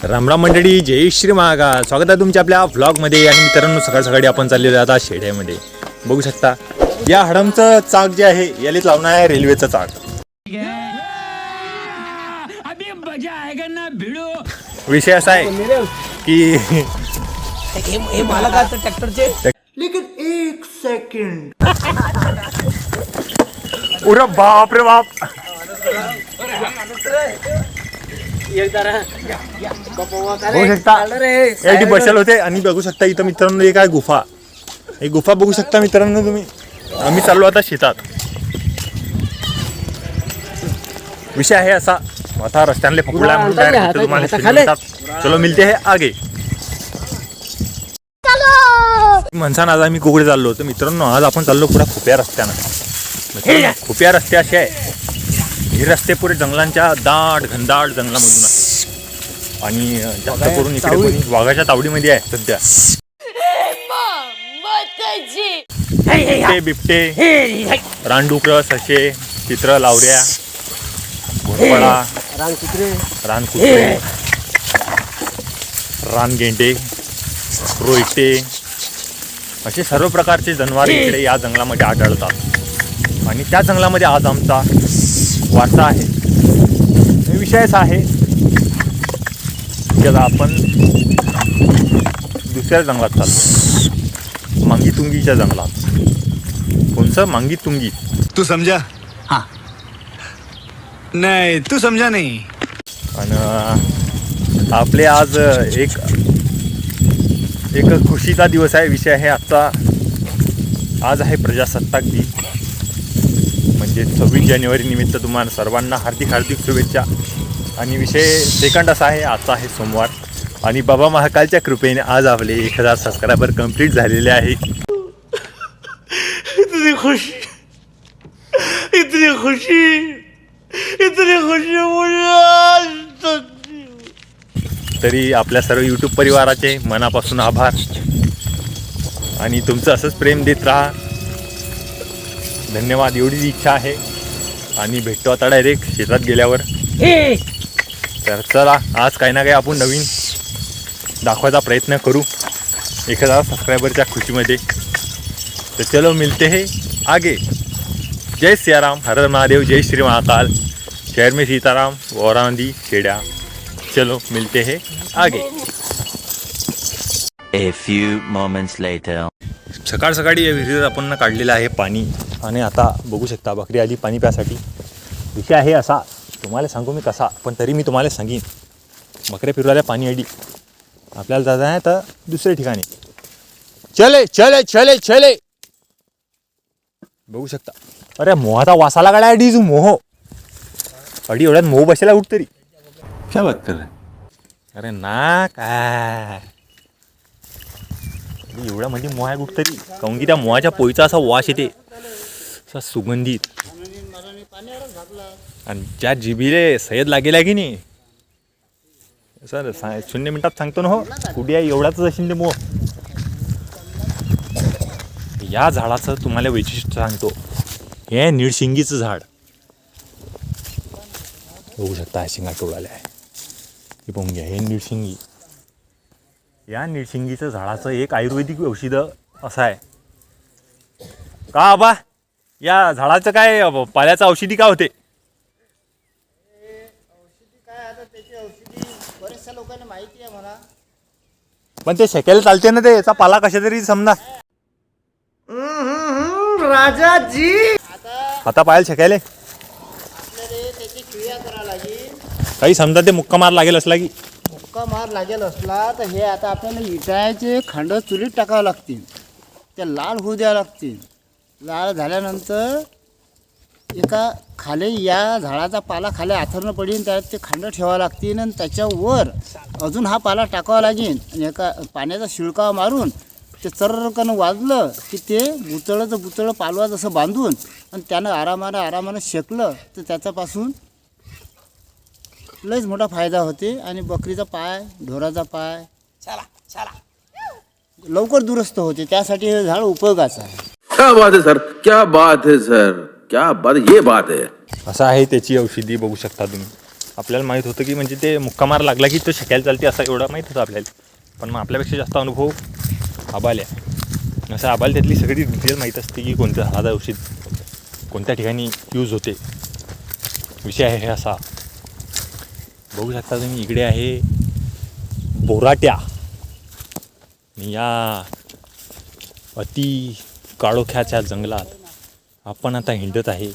रामराम मंडळी, जय श्री महाकाल. स्वागत आहे तुमच्या आपल्या व्लॉगमध्ये. आणि मित्रांनो, सकाळ सकाळी आपण चाललेलो आता शेड्यामध्ये. बघू शकता या हडमचं चाक जे आहे यालाच लावणार आहे रेल्वेचं चाक. विषय असा आहे की हे मालकाचं ट्रॅक्टरचे लेकिन एक सेकंड. उरा बाप रे बाप. बघू शकता याठी बसेल होते. आणि बघू शकता इथं मित्रांनो एक आहे गुफा. एक गुफा बघू शकता मित्रांनो तुम्ही. आम्ही चाललो आता शेतात. विषय आहे असा, आता रस्त्याने पकडला तुम्हाला. चलो मिलते है आगे. म्हणसान आज आम्ही कुकडे चाललो होतो मित्रांनो. आज आपण चाललो पुढे खुप्या रस्त्यानं. खुप्या रस्ते असे आहे, हे रस्ते पुरे जंगलांच्या दाट घनदाट जंगलामधून आहे. आणि जास्त करून इकडे कोणी वाघाच्या तावडीमध्ये आहे सध्या. बिबटे, रानडुकर, ससे, चित्र, लावऱ्या, घोरपडा, रानकुत्रे, रानगेंडे, रोयटे असे सर्व प्रकारचे जनावरे इकडे या जंगलामध्ये आढळतात. आणि त्या जंगलामध्ये आज आमचा वारसा आहे. विषय असा आहे की आपण दुसऱ्या जंगलात चाललो, मांगीतुंगीच्या जंगलात. कोणचं मांगीतुंगी? तू समझा? हाँ. नहीं तू समझा नहीं. आणि आपले आज एक खुशीचा दिवस आहे. विषय आहे आजचा. आज आहे प्रजासत्ताक दिन, म्हणजे 26 जानेवारी निमित्त तुम्हाला सर्वांना हार्दिक हार्दिक शुभेच्छा. आणि विषय सेकंड असा आहे, आजचा आहे सोमवार. आणि बाबा महाकालच्या कृपेने आज आपले 1000 सबस्क्रायबर कंप्लीट झालेले आहे. इतनी खुशी, इतनी खुशी, इतनी खुशी मुझे. तरी आपल्या सर्व यूट्यूब परिवाराचे मनापासून आभार. आणि तुमचं असंच प्रेम देत राहा. धन्यवाद. एवढीच इच्छा आहे. आणि भेटतो आता डायरेक्ट शेतात गेल्यावर. तर चला, आज काही ना काही आपण नवीन दाखवायचा प्रयत्न करू 1000 सबस्क्रायबरच्या खुशीमध्ये. तर चलो मिलते हैं आगे. जय सियाराम, हर हर महादेव, जय श्री महाकाल. शहर में सीताराम, वौरांदी खेड्या. चलो मिलते हैं आगे. A few moments later. सकाळ सकाळी या विहिरीत आपण काढलेलं आहे पाणी. आणि आता बघू शकता बकरी आली पाणी प्यासाठी. विषय आहे असा, तुम्हाला सांगू मी कसा, पण तरी मी तुम्हाला सांगेन. बकऱ्या फिरवायला पाणी आली आपल्याला जायचं आहे तर दुसऱ्या ठिकाणी. चले चले चले चले. बघू शकता. अरे मोहाचा वासाला गाड्या अडी तू मोह अडी एवढ्यात मोह बसायला उठ तरी. क्या बात कर रहे? अरे ना काय एवढ्या म्हणजे मोहा उठ तरी. काऊन की त्या मोहाच्या पोईचा असा वास येते, असा सुगंधित. आणि ज्या जिबीले सय्यद लागेल आहे की नाही सर, 0 मिनिटात सांगतो ना हो कुठे आहे एवढाच असेल ते मोह. या झाडाचं तुम्हाला वैशिष्ट्य सांगतो. हे निळशिंगीचं झाड. बघू शकता शिंगा टोळाले आहे. हे पाहून घ्या, हे निळशिंगी. या निळशिंगीचं झाडाचं एक आयुर्वेदिक औषध असं आहे का आबा? या झाडाचं काय पाल्याचं औषधी का होते? बऱ्याचशा लोकांना माहिती आहे मला, पण ते शेकायला चालते ना, ते याचा पाला कशा तरी समजा. राजा जी आता पायाला शेकायले आपल्याला त्याची क्रिया करावं लागेल. काही समजा ते मुक्का मार लागेल असला की. मुक्का मार लागेल असला तर हे आता आपल्याला विटायचे खंड चुलीत टाकावं लागतील. त्या लाल होऊ द्यावं लागतील. लाल झाल्यानंतर एका खाली या झाडाचा पाला खाली आथरणं पडेल, त्यात ते खंड ठेवावं लागतील. आणि त्याच्यावर अजून हा पाला टाकावा लागेल. आणि एका पाण्याचा शिळकावा मारून ते चर्रकन वाजलं की ते बुचळं पालवा जसं बांधून आणि त्यानं आरामानं शेकलं तर त्याच्यापासून लयच मोठा फायदा होते. आणि बकरीचा पाय, ढोराचा पाय लवकर दुरुस्त होते. त्यासाठी हे झाड उपयोगाचं आहे. क्या बात है सर, क्या बात है सर, क्या बात, ये बात है. असं आहे त्याची औषधी. बघू शकता तुम्ही. आपल्याला माहीत होतं की म्हणजे ते मुक्कामार लागला की तो शिकायला चालते असं एवढं माहीत होतं आपल्याला. पण मग आपल्यापेक्षा जास्त अनुभव आबाल्या. असं आबाल त्यातली सगळी डिटेल माहीत असते की कोणतं हळद औषध कोणत्या ठिकाणी यूज होते. विषय आहे असा. बघू शकता तुम्ही इकडे आहे बोराट्या. या अति काळोख्याच्या जंगलात आपण आता हिंडत आहे.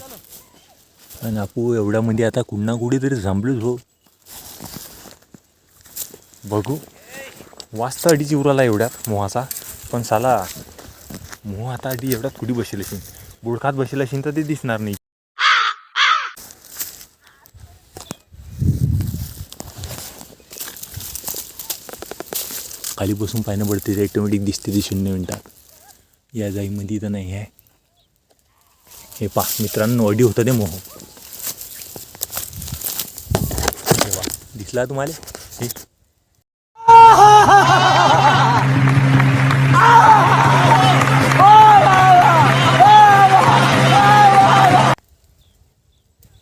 आणि आपण एवढ्यामध्ये आता कुणा कुठे तरी जमलोच हो. बघू वाजता अडीची उराला एवढ्यात मोहाचा. पण साला मोह आता अडी एवढ्यात कुठे बसेल असेल. बुडखात बसेल असेल तर ते दिसणार नाही. खाली बसून पाहिणं पडते ते ऑटोमॅटिक दिसते ती 0 मिनिटात. या जाईमध्ये तर नाही आहे. हे पा मित्रांनो अडी होतं ते मोह. दिसला तुम्हाला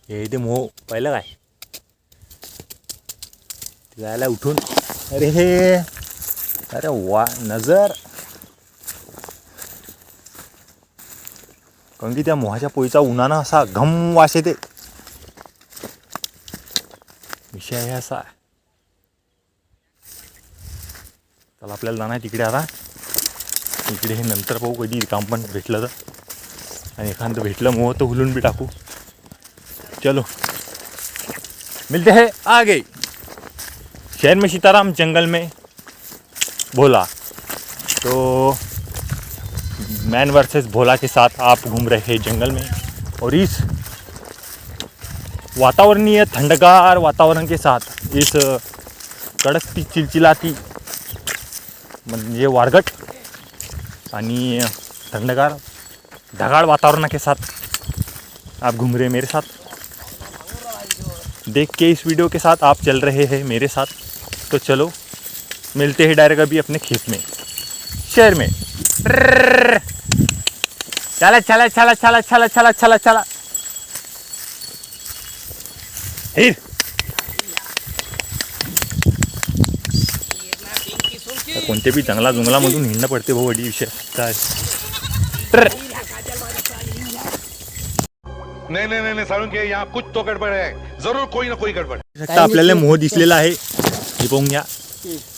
हे ते मोह पाहिलं काय जायला उठून. अरे हे अरे वा नजर. कारण की त्या मोहाच्या पोळीचा उन्हानं असा घम वास येते. विषय आहे असा. चला आपल्याला जाणार आहे तिकडे आता. इकडे हे नंतर पाहू कधी काम पण भेटलं तर. आणि एखादं भेटलं मोह तर हुलून बी टाकू. चलो मिलते हैं आगे. शहर में सीताराम जंगल में भोला. तो मैन वर्सेस भोला के साथ आप घूम रहे हैं जंगल में. और इस वातावरणीय थंडगार वातावरण के साथ इस कड़कती चिलचिलाती म्हणजे वारगट आणि थंडगार ढगाळ वातावरण के साथ आप घूम रहे हैं मेरे साथ. देख के इस वीडियो के साथ आप चल रहे हैं मेरे साथ. तो चलो मिलते हैं डायरेक्ट अभी अपने खेत में शहर में. चला चला चला चला चला चला चला चला. हिर कोणते बी जंगला जुंगलामधून हिंडणं पडते भाऊ. अडी विषय काय. नहीं नहीं नहीं साळुंके यहाँ कुछ तो गड़बड़ है. जरूर कोई ना कोई गड़बड़ है. आपल्याला मोह दिसलेला आहे. हे पाहून घ्या.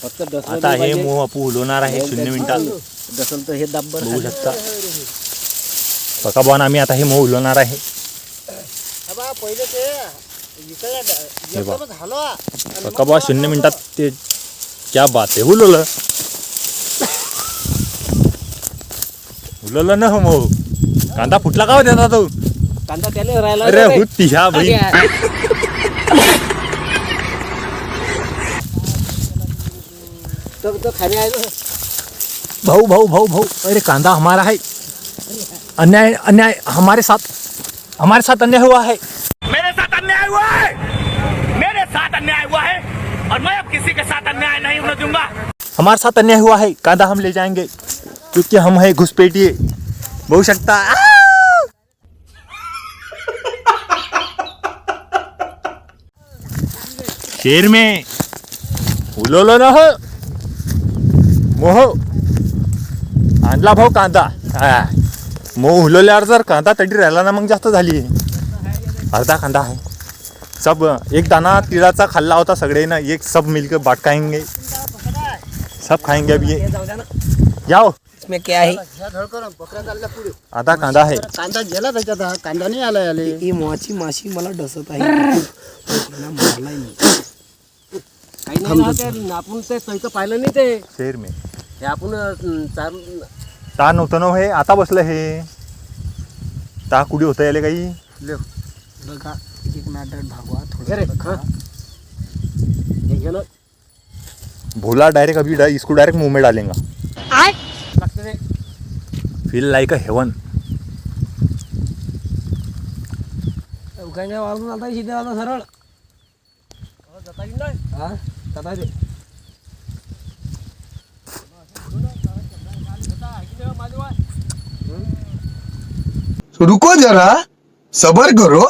फक्त डसलं आता हे मोह आपू हुलवणार आहे 0 मिनिटात. डसल तर हे दाब्बर बघू शकता. पकाबॉन आम्ही आता हे मोह हुलवणार आहे. पहिले ते हे बघ. झालं पकाबॉ 0 मिनिटात ते क्या बात आहे. हुलवलं हुलवलं ना मोह. कांदा फुटला का हो त्याचा तो. कांदा त्याला राहिला. अरे होती ह्या भाई. तो खाने आए भाऊ भाऊ भाऊ भाऊ. अरे कांदा हमारा है. अन्याय अन्याय हमारे साथ अन्याय हुआ है. मेरे साथ अन्याय हुआ है. मेरे साथ अन्याय हुआ है और मैं अब किसी के साथ अन्याय नहीं होने दूंगा. हमारे साथ अन्याय हुआ है. कांदा हम ले जाएंगे क्योंकि हम है घुसपैठिए. बघू शकता. शेर में उलवलं ना हो मोह. आणला भाऊ कांदा. मोह उलवल्यावर जर कांदा तडी राहिला ना मग जास्त झाली. अर्धा कांदा आहे. सब एक दाना तिळाचा खाल्ला होता सगळे ना. एक सब मिलकर बाट खाएंगे. सब खाएंगे अभी ये. जाओ इसमें क्या है. बकरा चालला पुढे. आधा कांदा आहे. कांदा गेला त्याच्यात. हा कांदा नाही आला याले. ही मोहाची माशी मला डसत आहे. मारलाय नाही. काही नाही. आपण ते सैचं पाहिलं नाही ते. शेर में हे आपण ता नव्हतं ना हे. आता बसलं हे. ता कुठे होतं याले काही. बघा एक मिनिट भागवा थोडं. हे गेलं. भोला डायरेक्ट अभी इसको डायरेक्ट मुंह में डालेगा. Feel like a heaven. काय काय वाळून आता शिदे आता सरळ. हा जाता दे. रुको जरा सबर करो.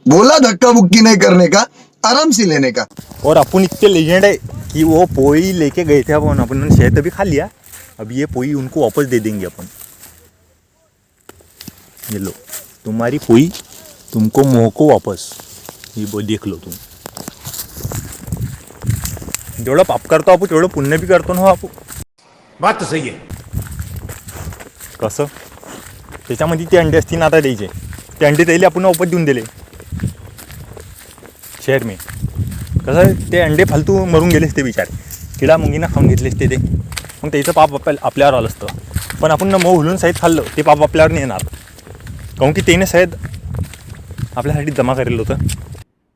बोला धक्का बुक्की नहीं करने का. आराम से लेने का। और अपन इतने लेजेंड है कि वो पोई लेके गए थे अपन शहद अभी खा लिया, अब ये पोई उनको वापस दे देंगे अपन। ये लो तुम्हारी पोई, तुमको मोह को वापस, ये वो देख लो तुम। जेवढं पाप करतो आपण तेवढं पुण्य बी करतो ना आपण. बात तो सही है. कसं त्याच्यामध्ये ते अंडे असतील ना आता द्यायचे, ते अंडे द्यायला आपण वापस देऊन दिले शहर में. कसं ते अंडे फालतू मरून गेलेच ते बिचारे, किडा मुंगीना खाऊन घेतलेच ते मग त्याचं पाप आपल्यावर आलं असतं. पण आपण मऊ हुलून सहित खाल्लं ते पाप आपल्यावर नाही येणार, काहून की त्याने सहित आपल्यासाठी जमा करेल होतं.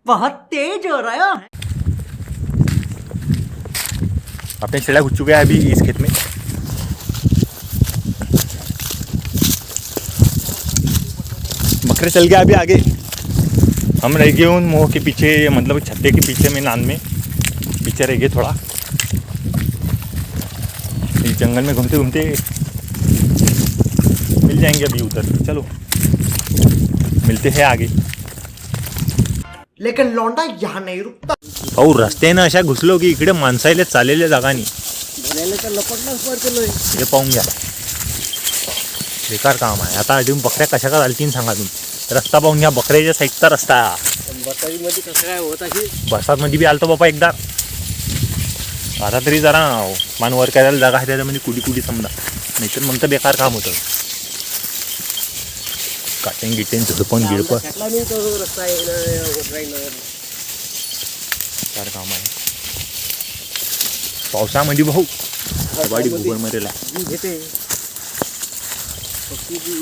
बहुत तेज हो रहा है. अपने शेड़ा घुस चुके हैं अभी इस खेत में. बकरे चल गए अभी आगे, हम रह गए उन मोह के पीछे, मतलब छत्ते के पीछे में, नान में पीछे रह गए थोड़ा. इस जंगल में घूमते घूमते मिल जाएंगे अभी उधर. चलो मिलते हैं आगे. लेकिन लौंडा यहाँ नहीं रुकता. अहो रस्त्यानं अशा घुसलो की इकडे माणसायला चाललेल्या जागानी हे पाहून घ्या. बेकार काम आहे. आता अजून बकऱ्या कशा का चालतील सांगा तुम्ही. रस्ता पाहून घ्या, बकऱ्याच्या साईडचा रस्ता. बरसातमध्ये बी आलतो बापा एकदा. आता तरी जरा मान वर करायला जागा आहे त्याच्यामध्ये कुडी कुडी समजा, नाहीतर मग तर बेकार काम होतं. काटेन गिटेन झोडपण गिळपण बेकार काम आहे. पावसामध्ये भाऊ वाडी भूगोल मरेला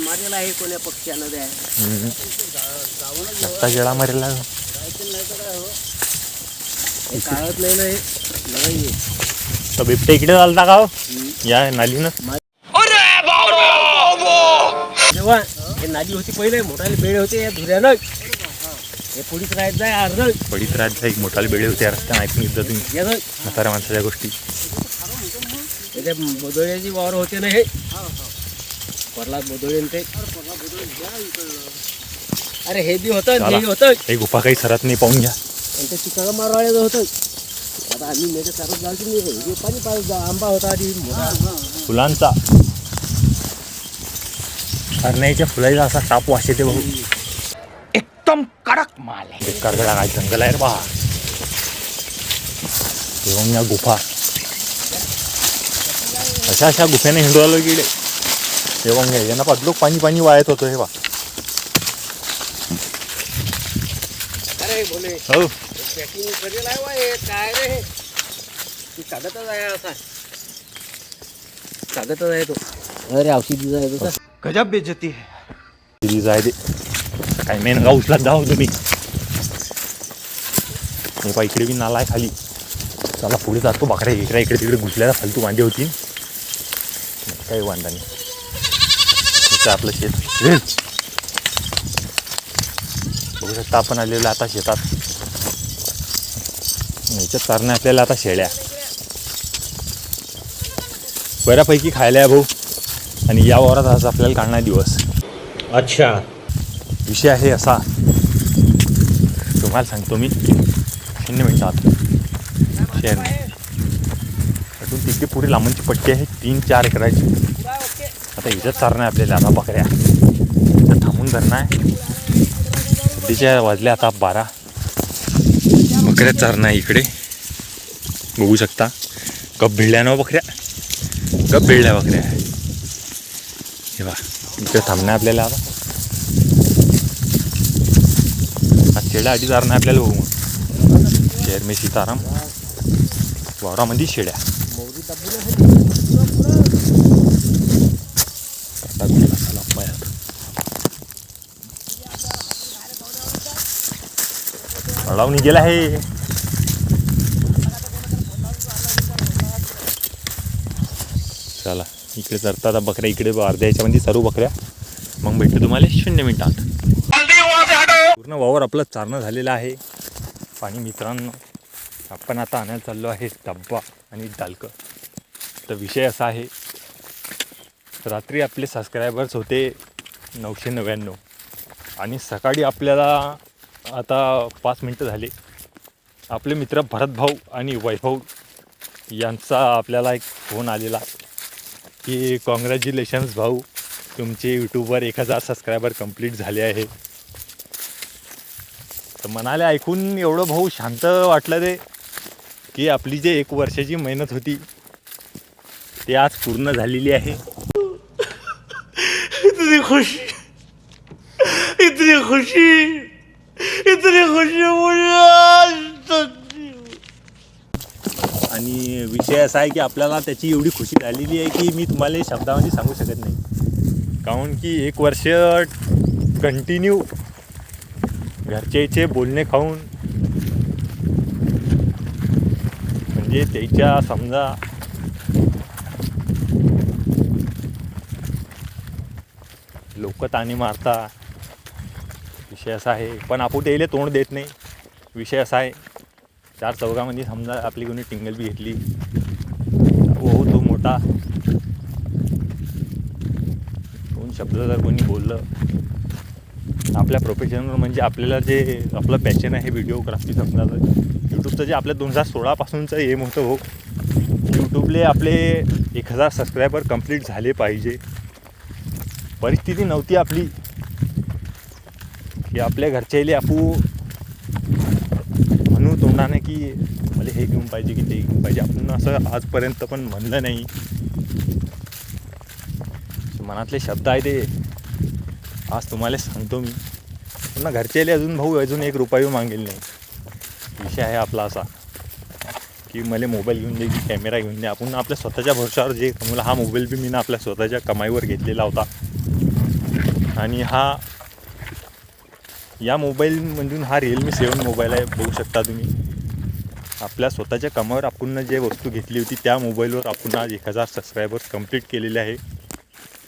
मारेला आहे कोण्या पक्षानं द्या. रस्ता गेला मरेला. काळत नाही ना हे. तर बिबट्या इकडे चालता का हो? या नालीनं जेव्हा हे नाली होती पहिले, मोठाले बेडे होते या धुऱ्यानं, हे पोलीस राहत जाय अर्ध पडीत राहत एक मोठाले बेडे होते रस्त्यानं. ऐकून घेतलं तुम्ही म्हाताऱ्या माणसाच्या गोष्टी. त्याच्या बोदोळ्याची वावर होते ना हे प्रल्हाद बोदोळे ते. अरे हे बी होतं हे होतं. हे गुफा काही सरत नाही, पाहून घ्या. आणि ते चिकागा मारवाड्याचं होतं. आता आम्ही नेते चालत जायचं नाही. पाणी पाहिजे आंबा होता आधी मोठा फुलांचा, हरणाईच्या फुलाचा असा टाप वास येते भाऊ. एकदम कडक माल है. बेकार काय जंगल आहे रे बा. तेव्हा या गुफा अशा अशा गुफेने हिंडू आलो की तेव्हा घ्या. यांना पाच पाणी पाणी वाळत होतो हे बा. अरे बोले हो पॅकिंग करेल आहे वा हे काय रे. ती कागदच आहे असा, कागदच आहे तो. अरे औषधी आहे तो. गजब बेइज्जती है. दिली जाय दे. काय मेन गाव उचलात जाऊ तुम्ही. हे पा इकडे बी नाला आहे खाली. चला पुढे जातो. बकऱ्या इकडे इकडे तिकडे घुसल्याला फालतू वांदे होतील. काही वांदा नाही. इथं आपलं शेत बघू शकता आपण आलेलं आता शेतात. याच्यात चारणे आपल्याला आता शेळ्या बऱ्यापैकी खायला आहे भाऊ. आणि या वावरात आज आपल्याला काढणार दिवस. अच्छा. विषय आहे असा, तुम्हाला सांगतो मी 0 मिनिटात शेअर नाही. अजून तिकडे पुढे लांबूनची पट्टी आहे 3-4 एकराची. आता इथं चारणं आहे आपल्याला. आता बकऱ्या तर थांबून धरणं आहे. सध्याच्या वाजल्या आता 12. बकऱ्या चारणं आहे इकडे बघू शकता. गप भिडल्या ना बकऱ्या, गप भिडल्या बकऱ्या. हे बा इकडे थांबणं आपल्याला. आता शेळ्या आधी चारणं आपल्याला बघू. शेर में सीताराम वावरामध्ये शेळ्या. अडवून गेला आहे. चला इकडे चरता आता बकऱ्या. इकडे अर्ध्या याच्यामध्ये सर्व बकऱ्या. मग भेटतो तुम्हाला 0 मिनिटात. पूर्ण वावर आपलं चारणं झालेलं आहे. पाणी मित्रांनो आपण आता आणायला चाललो आहे डब्बा आणि डालकं. तर विषय असा आहे, रात्री आपले सबस्क्रायबर्स होते 999 आणि सकाळी आपल्याला आता 5 मिनटं झाले आपले मित्र भरत भाऊ आणि वैभव यांचा आपल्याला एक फोन आलेला की कॉंग्रॅच्युलेशन्स भाऊ, तुमचे यूट्यूबवर 1000 सबस्क्रायबर कंप्लीट झाले आहे. तर मनाला ऐकून एवढं भाऊ शांत वाटलं ते की आपली जे 1 वर्षाची मेहनत होती ती आज पूर्ण झालेली आहे. इतनी खुशी मुझे आज तक आणि विषय असा आहे की आपल्याला त्याची एवढी खुशी झालेली आहे की मी तुम्हाला शब्दामध्ये सांगू शकत नाही. काहून की 1 वर्ष कंटिन्यू घरच्याचे बोलणे खाऊन, म्हणजे त्याच्या समजा लोक ताणी मारता. विषय असा आहे, पण आपण त्याला तोंड देत नाही. विषय असा आहे 4 चौघामध्ये समजा आपली कोणी टिंगल बी घेतली, हो तो मोठा 2 शब्द जर कोणी बोललं आपल्या प्रोफेशनवर, म्हणजे आपल्याला जे आपलं पॅशन आहे व्हिडिओग्राफी समजा, तर यूट्यूबचं जे आपल्या 2016पासूनचं एम होतं हो, यूट्यूबले आपले 1000 सबस्क्रायबर कंप्लीट झाले पाहिजे. परिस्थिती नव्हती आपली की आपल्या घरच्याले आपू म्हणू तोंडाने की मला हे घेऊन पाहिजे की ते घेऊन पाहिजे. आपण असं आजपर्यंत पण म्हणलं नाही. मनातले शब्द आहे ते आज तुम्हाला सांगतो मी. पुन्हा घरच्याले अजून भाऊ अजून 1 रुपया मागेल नाही. विषय आहे आपला असा की मला मोबाईल घेऊन दे की कॅमेरा घेऊन दे. आपण आपल्या स्वतःच्या भरोशावर जे मला हा मोबाईल बी मी ना आपल्या स्वतःच्या कमाईवर घेतलेला होता. आणि या मोबाईलमधून हा Realme 7 मोबाईल आहे, बघू शकता तुम्ही. आपल्या स्वतःच्या कमाईवर आपण जे वस्तू घेतली होती त्या मोबाईलवर आपण आज 1000 सबस्क्रायबर्स कंप्लीट केलेले आहे.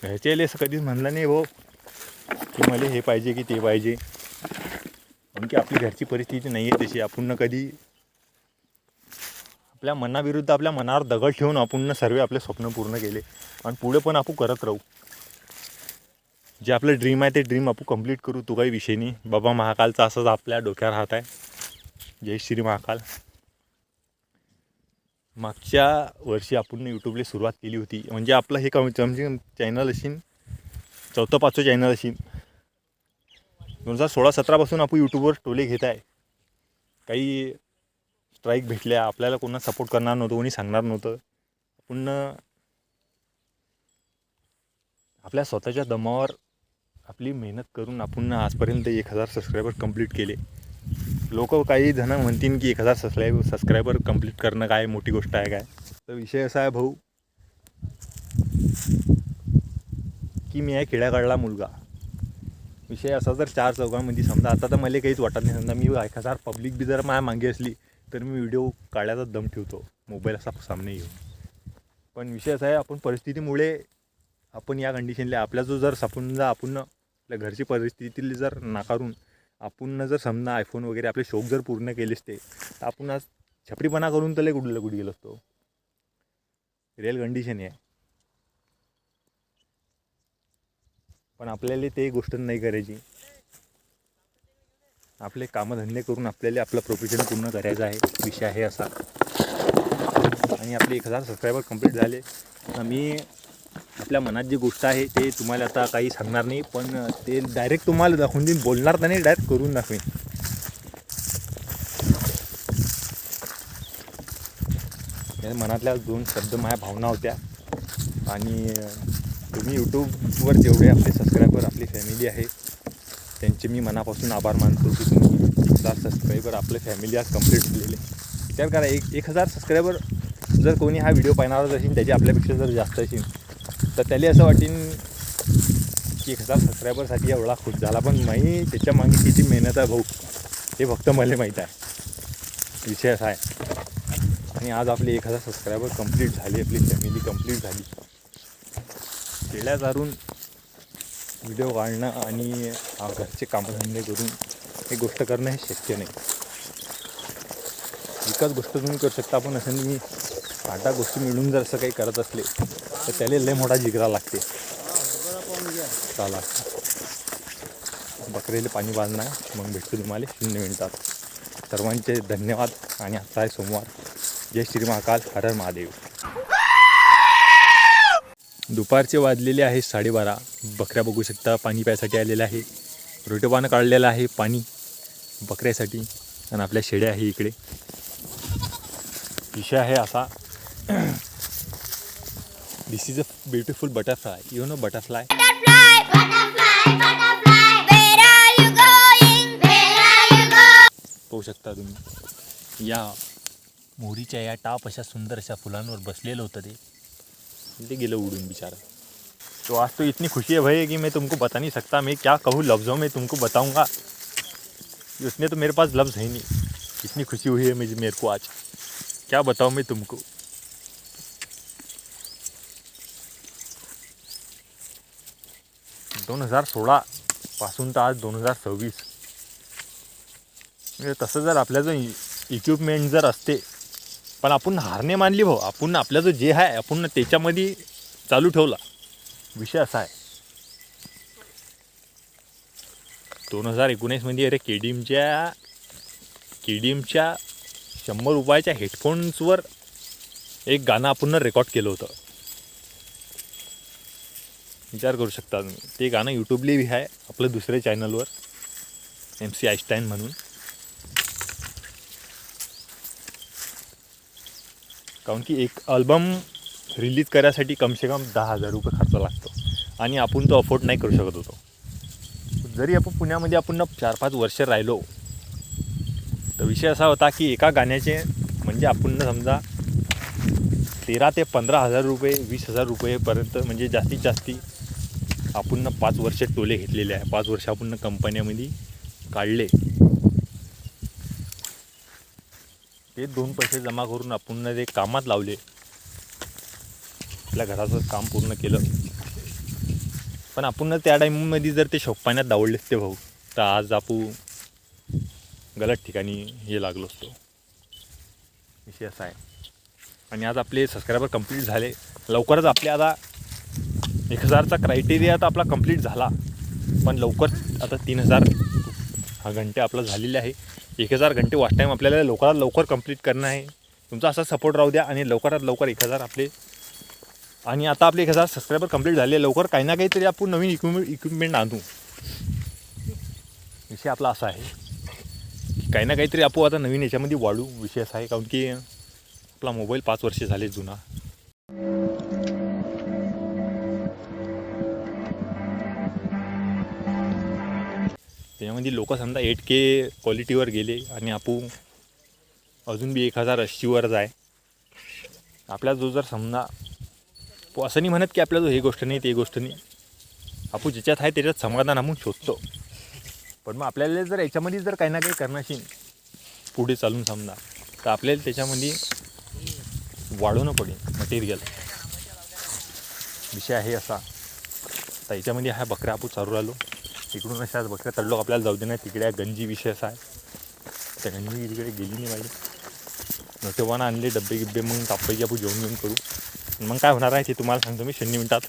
घरच्याला असं कधीच म्हणलं नाही भाऊ की मला हे पाहिजे की ते पाहिजे, कारण की आपली घरची परिस्थिती नाही आहे तशी. आपण कधी आपल्या मनाविरुद्ध आपल्या मनावर दगड ठेवून आपण सर्व आपले स्वप्न पूर्ण केले आणि पुढे पण आपण करत राहू. जे आपलं ड्रीम आहे ते ड्रीम आपण कंप्लीट करू. तो काही विषय नाही. बाबा महाकालचा असंच आपल्या डोक्यावर हात आहे. जय श्री महाकाल. मागच्या वर्षी आपण यूट्यूबला सुरुवात केली होती, म्हणजे आपलं हे चॅनल असेल 4-5 चॅनल असेल. 2016-17पासून आपण यूट्यूबवर टोले घेत आहे. काही स्ट्राईक भेटल्या, आपल्याला कोणा सपोर्ट करणार नव्हतं, कोणी सांगणार नव्हतं. आपण आपल्या स्वतःच्या दमावर आपली मेहनत करून आपण आजपर्यंत 1000 सबस्क्रायबर कंप्लीट केले. लोक काही जण म्हणतील की 1000 सबस्क्रायबर कंप्लीट करणं काय मोठी गोष्ट आहे काय. तर विषय असा आहे भाऊ की मी आहे खेड्याकडला मुलगा. विषय असा जर 4 चौघांमध्ये समजा, आता तर मला काहीच वाटत नाही. समजा मी 1000 पब्लिक बी जर माझ्या मागे असली तर मी व्हिडिओ काढायचा दम ठेवतो, मोबाईल असा सामने येऊन. पण विषय असा आहे आपण परिस्थितीमुळे आपण या कंडिशनला आपल्या जो जर समजा आपण आपल्या घरची परिस्थितीला जर नाकारून आपण जर समजा आयफोन वगैरे आपले शौक जर पूर्ण केले असते तर आपण आज छपरीपणा करून तर कुठे गेलो असतो. रिअल कंडिशन आहे. पण आपल्याला ते गोष्ट नाही करायची. आपले कामधंदे करून आपल्याला आपलं प्रोफेशन पूर्ण करायचं आहे. विषय आहे असा. आणि आपले 1000 सबस्क्रायबर कंप्लीट झाले. मी आपल्या मनात जी गोष्ट आहे ते तुम्हाला आता काही सांगणार नाही, पण ते डायरेक्ट तुम्हाला दाखवून देईन. बोलणार तर नाही, डायरेक्ट करून दाखवेन. मनातल्या 2 शब्द माझ्या भावना होत्या. आणि तुम्ही यूट्यूबवर जेवढे आपले सबस्क्रायबर आपली फॅमिली आहे त्यांचे मी मनापासून आभार मानतो की तुम्ही 1000 सबस्क्रायबर आपले फॅमिली आज कंप्लीट झालेले. विचार करा 1000 सबस्क्रायबर जर कोणी हा व्हिडिओ पाहणारच असेल त्याची आपल्यापेक्षा जर जास्त असेल तर त्याला असं वाटेन की 1000 सबस्क्रायबरसाठी एवढा खुश झाला. पण मी त्याच्या मागे किती मेहनत आहे भाऊ हे फक्त मला माहीत आहे. विषय असा आहे. आणि आज आपले 1000 सबस्क्रायबर कंप्लीट झाले, आपली फॅमिली कंप्लीट झाली. खेड्या चारून व्हिडिओ काढणं आणि घरचे कामधंदे करून हे गोष्ट करणं हे शक्य नाही. एकच गोष्ट तुम्ही करू शकता. आपण असं तुम्ही 8 गोष्टी मिळून जर असं काही करत असले तर त्याला लय मोठा जिगरा लागते. चला बकरीला पाणी बांधणार, मग भेटतो तुम्हाला 0 मिनिटात. सर्वांचे धन्यवाद. आणि आजचा आहे सोमवार. जय श्री महाकाल, हर हर महादेव. दुपारचे वाजलेले आहे 12:30. बकऱ्या बघू शकता पाणी प्यायसाठी आलेल्या आहे. रोटेपानं काढलेलं आहे पाणी बकऱ्यासाठी. आणि आपल्या शेळ्या आहे इकडे. विषय आहे असा, this is a beautiful butterfly. You know butterfly. पाहू शकता तुम्ही या मोहरीच्या या टाप अशा सुंदर अशा फुलांवर बसलेलं होतं ते गेलं उडून बिचारा. तो आज तो इतनी खुशी है भाई कि मैं तुमको बता नहीं सकता. मैं क्या कहूँ लफ्ज़ों में तुमको बताऊंगा. उसने तो मेरे पास लफ्ज़ है नहीं. इतनी खुशी हुई है मेरे को आज, क्या बताऊँ मैं तुमको. दोन 2016 पासून तर आज 2026. म्हणजे तसं जर आपल्या जो इक्विपमेंट जर असते, पण आपण हार नाही मानली भाऊ. आपण आपलं जो जे आहे आपण त्याच्यामध्ये चालू ठेवला. विषय असा आहे 2019 मध्ये अरे के डी एमच्या 100 रुपयाच्या हेडफोन्सवर एक गाणं आपण रेकॉर्ड केलं होतं. विचार करू शकता तुम्ही. ते गाणं यूट्यूबला बी आहे आपलं दुसऱ्या चॅनलवर MC आईस्टाईन म्हणून. कारण की एक अल्बम रिलीज करायसाठी कमसे कम 10,000 रुपये खर्च लागतो. आणि आपण तो अफोर्ड नाही करू शकत होतो. जरी आपण पुण्यामध्ये आपण 4-5 वर्ष राहिलो तर विषय असा होता की एका गाण्याचे म्हणजे आपण समजा 13,000 ते 15,000 रुपये 20,000 रुपयेपर्यंत म्हणजे जास्तीत जास्ती आपण 5 वर्ष टोले घेतलेले आहे. 5 वर्ष आपण कंपन्यामध्ये काढले. ते 2 पैसे जमा करून आपण ते कामात लावले. आपल्या घराचं काम पूर्ण केलं. पण आपण त्या टाईममध्ये जर ते शोकपाण्यात दावडले असते भाऊ तर आज आपण गलत ठिकाणी हे लागलो असतो. विषय असा आहे. आणि आज आपले सबस्क्रायबर कंप्लीट झाले. लवकरच आपले आता 1,000चा क्रायटेरिया तर आपला कंप्लीट झाला. पण लवकर आता 3,000 हा घंटे आपला झालेले आहे. 1,000 घंटे वॉच टाईम आपल्याला लवकरात लवकर कंप्लीट करणं आहे. तुमचा असा सपोर्ट राहू द्या. आणि लवकरात लवकर 1,000 आपले. आणि आता आपले 1,000 सबस्क्रायबर कंप्लीट झाले. लवकर काही ना काहीतरी आपण नवीन इक्विपमेंट आणू. विषय आपला असा आहे की काही ना काहीतरी आपण आता नवीन याच्यामध्ये वाढू. विषय असा आहे कारण की आपला मोबाईल 5 वर्ष झाले जुना. त्याच्यामध्ये लोक समजा 8K क्वालिटीवर गेले आणि आपण अजून बी 1080वरच आहे. आपला जो जर समजा असं नाही म्हणत की आपल्या जो हे गोष्ट नाही ते गोष्ट नाही. आपण ज्याच्यात आहे त्याच्यात समाधान आपण शोधतो. पण मग आपल्याला जर याच्यामध्ये जर काही ना काही करणं असेल पुढे चालून समजा तर आपल्याला त्याच्यामध्ये वाढवणं पडेल मटेरियल. विषय आहे असा. तर याच्यामध्ये हा बकऱ्या आपण चालू राहिलो. इकडून अशाच बकऱ्या तडलोक आपल्याला जाऊ दे नाही. तिकडे गंजी विषय असा आहे. त्या गंजी तिकडे गेली नाही पाहिजे. नोटेवानं आणले डब्बे गिब्बे मग तापैकी आपण जेवण घेऊन करू. मग काय होणार आहे ते तुम्हाला सांगतो मी 0 मिनिटात.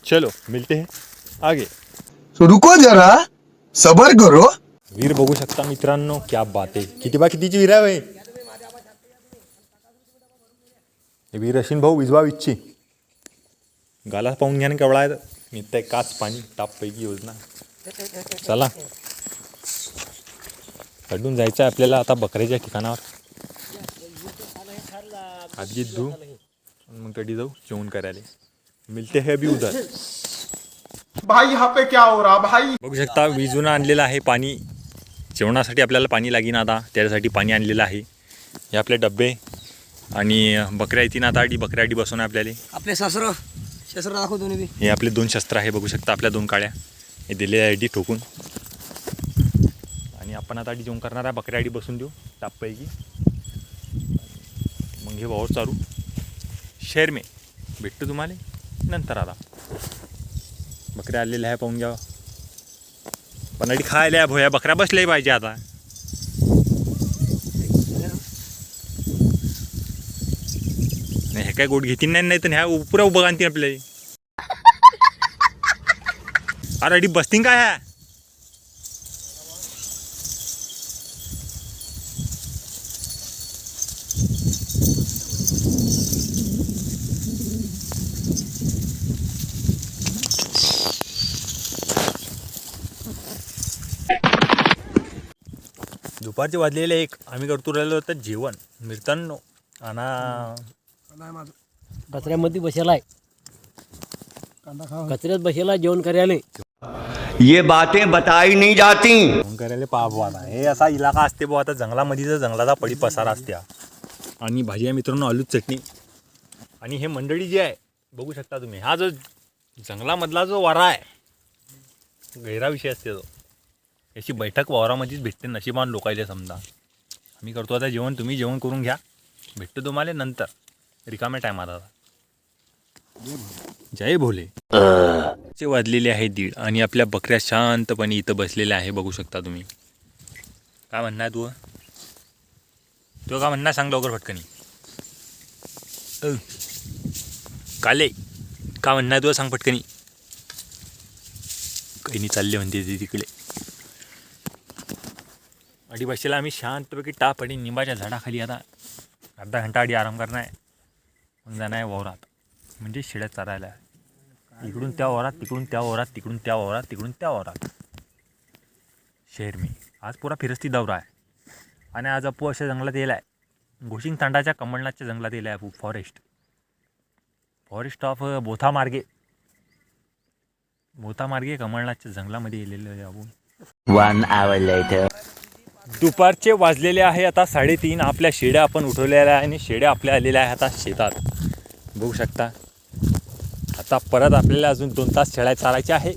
चलो मिलते हैं आगे. रुको जरा सबर करो. वीर बघू शकता मित्रांनो. क्या बात आहे. कितीची वीर आहे. वीर अश्विन भाऊ विजवा विच्ची गाला पाहून घ्या ना केवढा आहे. मिळतं काच पाणी टापपैकी योजना. चला अडून जायचं आहे आपल्याला आता बकऱ्याच्या ठिकाणावर. आधी धू मग कधी जाऊ जेवण करायला. मिलते है अभी उधर. भाई यहाँ पे क्या हो रहा भाई. बघू शकता विजून आणलेलं आहे पाणी. जेवणासाठी आपल्याला पाणी लागेन आता. त्यासाठी पाणी आणलेलं आहे. हे आपले डब्बे आणि बकऱ्या येतील आता. बकऱ्या आधी बसवणं आपल्याला. आपले शस्त्र दाखव दोन्ही बी. हे आपले 2 शस्त्र आहे. बघू शकता आपल्या 2 काळ्या हे दिलेल्या आयडी ठोकून. आणि आपण आता आधी जेवण करणार आहे. बकऱ्या आधी बसून देऊ टापपैकी. मग हे वावर चालू शेर में भेटतो तुम्हाला नंतर. आता बकऱ्या आलेल्या आहे पाहून घ्या. पण आधी खायला भोया बकऱ्या बसल्याही पाहिजे आता. नाही हे काय गोट घेतील नाही तर ह्या पुरा उभं आणतील आपल्याला. अरे अडी बसतील काय ह्या. दुपारचे वाजलेले 1 आम्ही करतो राहिलो होतं जेवण मित्रांनो आणि कचऱ्यामध्ये बसेलाय कचऱ्यात बसेला जेवण करायला. ये बातें बताई नहीं जाती. जेवण करायला पाहा आता हे असा इलाका असते बुवा. आता जंगलामध्ये जर जंगलाचा पडी पसारा असते आणि भाजी आहे मित्रांनो आलू चटणी. आणि हे मंडळी जी आहे बघू शकता तुम्ही, हा जो जंगलामधला जो वारा आहे गैरा विषय असते तो. याची बैठक वावरामध्येच भेटते नशिबान लोकायले समजा. आम्ही करतो आता जेवण, तुम्ही जेवण करून घ्या, भेटतो तुम्हाला नंतर रिकाम्या टायमात. आता जय भोले. चे वाजलेले आहे 1:30 आणि आपल्या बकऱ्या शांतपणे इथं बसलेल्या आहे बघू शकता तुम्ही. काय म्हणणार तू काय म्हणणार सांग लवकर फटकनी. काले का म्हणणार तू सांग फटकनी. काही नाही चालले म्हणते ते तिकडे. अडी बसलेला आम्ही शांतपैकी टाप आणि निंबाच्या झाडाखाली आता अर्धा घंटा आधी आराम करणार आहे. मग जाणार आहे वावरात, म्हणजे शेळ्या चारायला. इकडून त्या वावरात, तिकडून त्या वावरात, तिकडून त्या वावरात, तिकडून त्या वावरात. शहर मी आज पुरा फिरस्ती दौरा आहे. आणि आज अपू अशा जंगलात येईल आहे, घोशिंग तांडाच्या कमळनाथच्या जंगलात येईल आहे. अपू फॉरेस्ट ऑफ बोथा मार्गे कमळनाथच्या जंगलामध्ये येलेलं आहे आपण. 1 hour later. दुपारचे वाजलेले आहे आता 3:30. आपल्या शेड्या आपण उठवलेल्या आहे आणि शेड्या आपल्या आलेल्या आहे आता शेतात बघू शकता. आता परत आपल्याला अजून 2 तास शेळ्या चारायच्या आहे.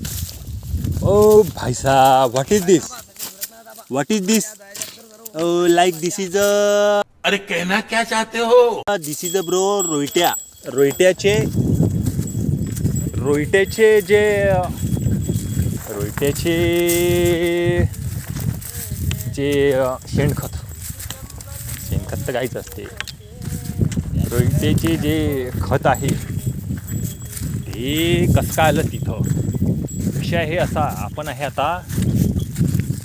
ओ भाई साहब, what is this like this is अरे कहना क्या चाहते हो? दिस इज ब्रो रोयट्याचे जे शेणखत तर काहीच असते. रोयट्याचे जे खत आहे ते कसं काय आलं तिथं. विषय आहे असा, आपण आहे आता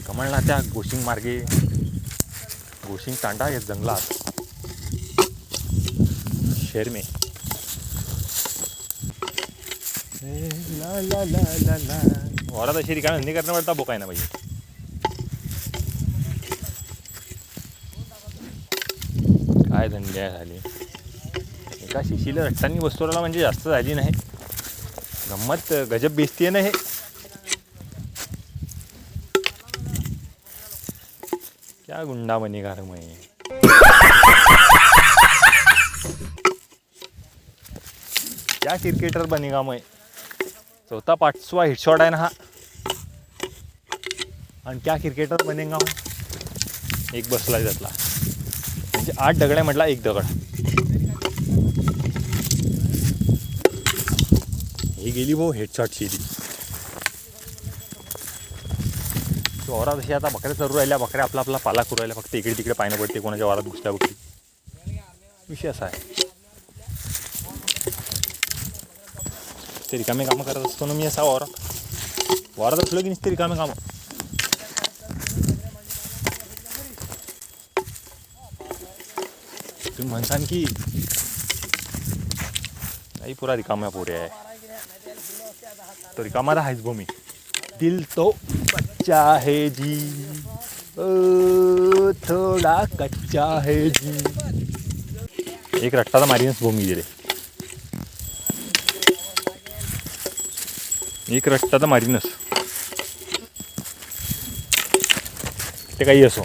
कमळनाथच्या घोशिंग तांडा या जंगलात शहर में. ला ला ला ला ला वावरात अशी रिकामी धंदे करणं पडता बोकाय ना पाहिजे. काय धंदे झाली. एका शिशीला रट्टांनी वस्तूला म्हणजे जास्त झाली नाही. गंमत गजब बेसती आहे ना हे. क्या गुंडा बनेगा रे मैं. क्या क्रिकेटर बनेगा मैं. 4-5वां हिटशॉट आहे ना हा. आणि क्या क्रिकेटर बनेगा हो. एक बसला त्यातला म्हणजे 8 दगड म्हटला 1 दगड. हे गेली भाऊ हेडशॉट शेली. वावरात अशी आता बकऱ्या चरू राहिल्या. बकऱ्या आपला पाला करू राहिल्या. फक्त इकडे तिकडे पाहिणं पडते कोणाच्या वावरात घुसल्या बघती. विषय असा आहे. ते रिकामे कामं करत असतो ना मी असा वावरात असलो की नुसते रिकामे कामं. तुम्ही म्हणसान की नाही पुरा रिकाम्या पोरे आहे. तो रिकामा आहेच भूमी. दिल तो बच्चा है जी थोडा कच्चा है जी. एक रट्टा मारीनच भूमी दिले. एक रट्टा तर मारीनच. ते काही असो.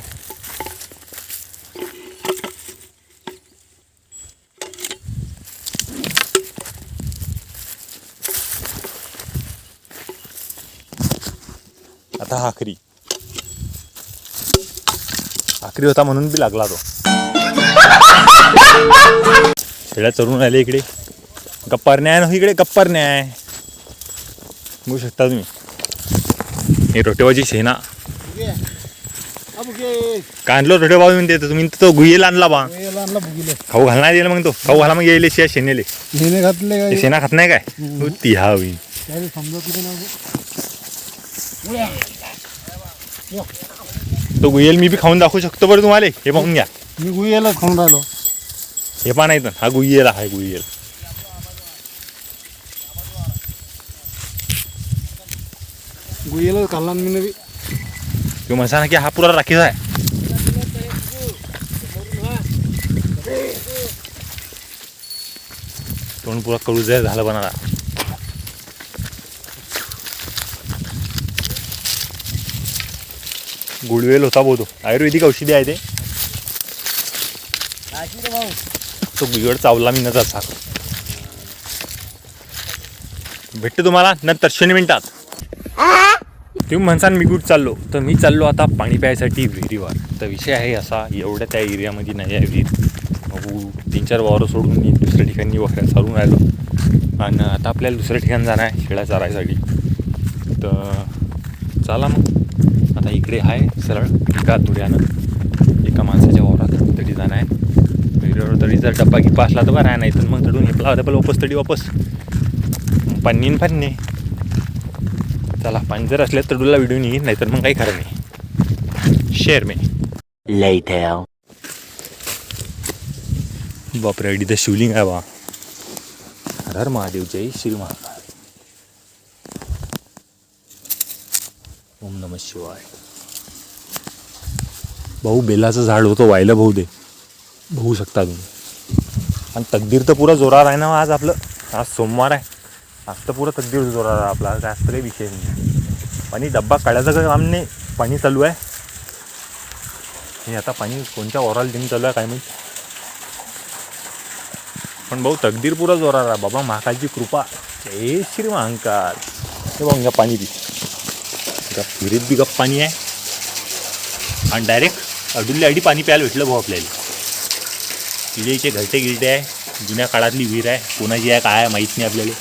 आता आखरी होता म्हणून बी लागला तो. शेळ्या चरून आले इकडे. गप्पारण्या आहे इकडे. गप्पारण्या आहे बघू शकता तुम्ही. हे रोटेवाची शेना का आणलो. रोटे बाबा म्हणते तुम्ही तो गुहेला आणला बा. खाऊ घालणार दिला मग तो. खाऊ घाला मग यायले शिया शेनेले. शेणा खात नाही काय ती हा होई. तो गुहेल मी बी खाऊन दाखवू शकतो बरं तुम्हाला. हे पाहून घ्या. मी गुहेला खाऊन राहिलो. हे पण नाही तर हा गुईयल आहे गुईयल. गुईला खाल्ला मी बी. तू म्हणसा ना की हा पुरा राखीचा आहे. तोंड पुरा कडू जाय झालं बनाला. गुळवेल होता बोलतो आयुर्वेदिक औषधी आहे ते. तो बिघड चावला मी नजर साख. भेटतो तुम्हाला नंतर 0 मिनिटात. तुम्ही म्हणसान मी कुठं चाललो तर मी चाललो आता पाणी प्यायसाठी विहिरीवर. तर विषय आहे असा एवढ्या त्या एरियामध्ये नाही आहे विहीर. 3-4 वावरं सोडून मी दुसऱ्या ठिकाणी वखऱ्या चालून राहिलो आणि आता आपल्याला दुसऱ्या ठिकाणी जाणं आहे शेळ्या चारायसाठी. तर चला मग आता इकडे आहे सरळ एका धुऱ्यानं एका माणसाच्या वावरात तडी जाणं आहे विहिरीवर. तडी जर डब्बा गिप्पा असला तर बरं आहे, नाही तर मग तडून हेपला होता वापस तडी वापस पाणी पाणी. चला पाणी जर असले तर तुला व्हिडिओ निघेल, नाही तर मग काही खरं नाही. शेअर मी Later. बापरे अडी तर शिवलिंग आहे बा. हर हर महादेव जय श्री महाकाल. ओम नमः शिवाय. भाऊ बेलाचं झाड होतं वायलं भाऊ दे बघू शकता तुम्ही. आणि तकदीर तर पुरा जोरावर आहे ना आज आपलं. आज सोमवार आहे. आज तर पुरा तकदीर जोरावर आहे आपला. जास्त काही विषय नाही. पाणी डब्बा काढायचं का काम नाही. पाणी चालू आहे. हे आता पाणी कोणत्या ओराला देऊन चालू आहे काय माहिती. पण भाऊ तकदीर पुरा जोरावर आहे बाबा. महाकालची कृपा जय श्री महाकाल. हे बघ पाणी बी विहिरीत बी गप पाणी आहे. आणि डायरेक्ट अडुल्ल्या अडी पाणी प्यायला भेटलं भाऊ आपल्याला. तिथे इथे घरटे गिरटे आहे. जुन्या काळातली विहीर आहे. कोणाची आहे काय आहे माहीत नाही आपल्याला.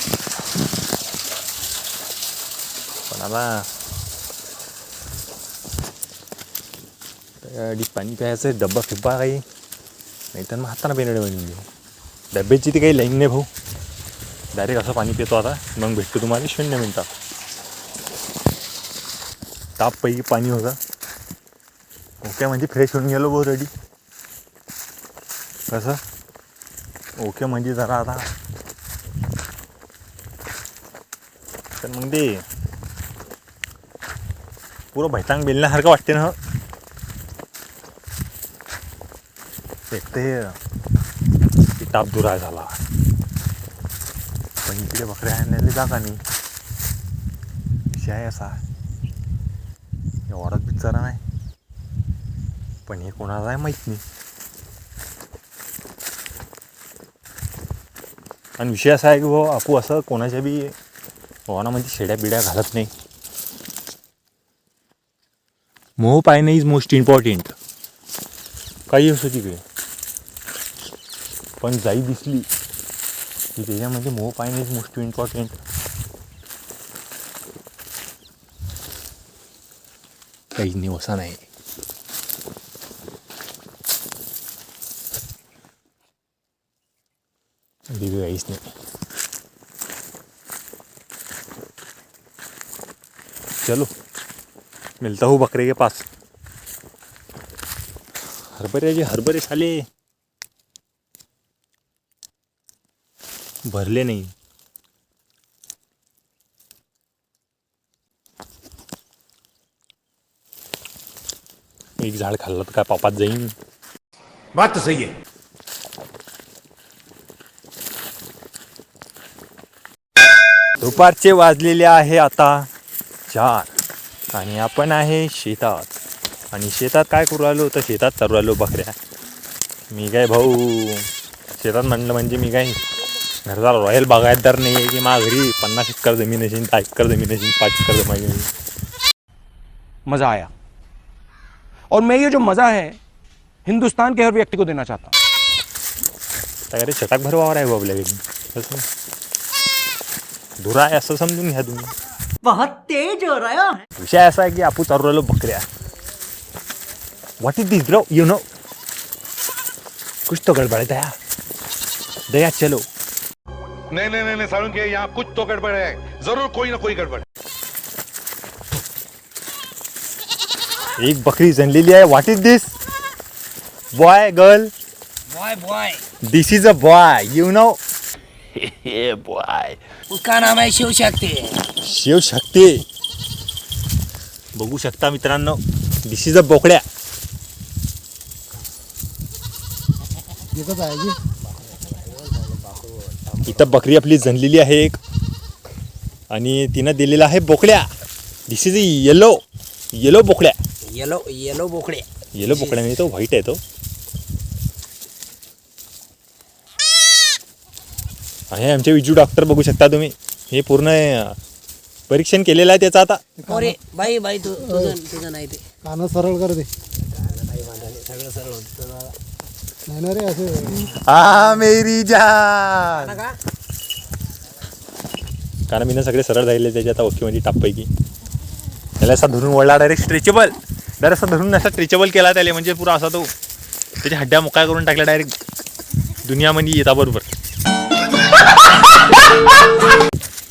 पण आता अडी पाणी प्यायचं डब्बा फिब्बा काही नाही तर मग हाताना पेनडे म्हणजे डब्याची ती काही लाईन नाही भाऊ. डायरेक्ट असं पाणी पितो आता. मग भेटतो तुम्हाला 0 मिनिटात. तापपैकी पाणी होतं. ओके म्हणजे फ्रेश होऊन गेलो भाऊ रेडी. कसं ओके म्हणजे जरा आता तर मग ते पुरं भैतांग बेलण्यासारखं वाटते ना. एक तर ताप दुरा झाला. पण इकडे बकऱ्या आणलेले जागा नाही. विषय आहे असा या वारात बिचारा नाही. पण हे कोणाला आहे माहीत नाही. आणि विषय असा आहे की भाऊ आपू असं कोणाच्या बी वाहनामध्ये शेड्या बिड्या घालत नाही. मोह पाहणं इज मोस्ट इम्पॉर्टंट. काही असो तिकडे पण जाई दिसली की त्याच्यामध्ये मोह पाहणं इज मोस्ट इम्पॉर्टंट. काहीच नाही असा नाही. दिव्य काहीच नाही. चलो मिलता हूँ बकरे के पास. हरभरे साले भरले नाही. एक झाड खाल्लं तर काय पापात जाईन. बात तो सही है. दुपारचे वाजलेले आहे आता 4 आणि आपण आहे शेतात. आणि शेतात काय करू राहिलो तर शेतात चालू राहिलो बकऱ्या. मी काय भाऊ शेतात म्हणलं म्हणजे मी काय घरचा रॉयल बागायतदार नाही आहे की माझ्या घरी 50 एकर जमीन असेल 10 एकर जमीन असेल 5 एकर जमीन असेल. मजा आया और मैं ये जो मजा है हिंदुस्तान के हर व्यक्ति को देना चाहता हूँ. त्याकडे छटाक भरवावर आहे बाबल्या घरी. कसं धुरा आहे असं समजून घ्या तुम्ही. बहुत तेज हो रहा है. विषय असा आहे की आपण चालू राहिलो बकऱ्या. What is this bro you know. कुछ तो गडबड है दया चलो. नहीं नहीं नहीं सारुण के यहाँ कुछ तो गड़बड़ है. जरूर कोई ना कोई गड़बड़. एक बकरी जनलेली आहे. What is this boy girl. Boy this is a boy you know. उसका नाम आहे शिवशक्ती. शिव शक्ती. बघू शकता मित्रांनो, दिस इज अ बोकड्या. एकच आहे की इथं बकरी आपली जनलेली आहे एक, आणि तिनं दिलेला आहे बोकड्या. दिस इज येलो बोकड्या. येलो बोकडे. येलो बोकड्या नाही, तो व्हाईट आहे तो. आहे आमचे विजू डॉक्टर, बघू शकता तुम्ही. हे पूर्ण परीक्षण केलेलं आहे त्याचं आता. अरे बाई तुझं नाही ते. कानं सरळ कर दे. सगळं सरळ होतं. नाही ना रे असे. आ मेरी जान. कारण मी ना सगळे सरळ राहिले त्याच्या आता ओकेमध्ये टापपैकी. त्याला असा धरून वळला डायरेक्ट स्ट्रेचेबल. डायरेक्ट असा धरून असा स्ट्रेचेबल केला त्याला, म्हणजे पुरा असा तो त्याच्या हड्ड्या मोकळ्या करून टाकल्या डायरेक्ट दुनियामध्ये येता बरोबर.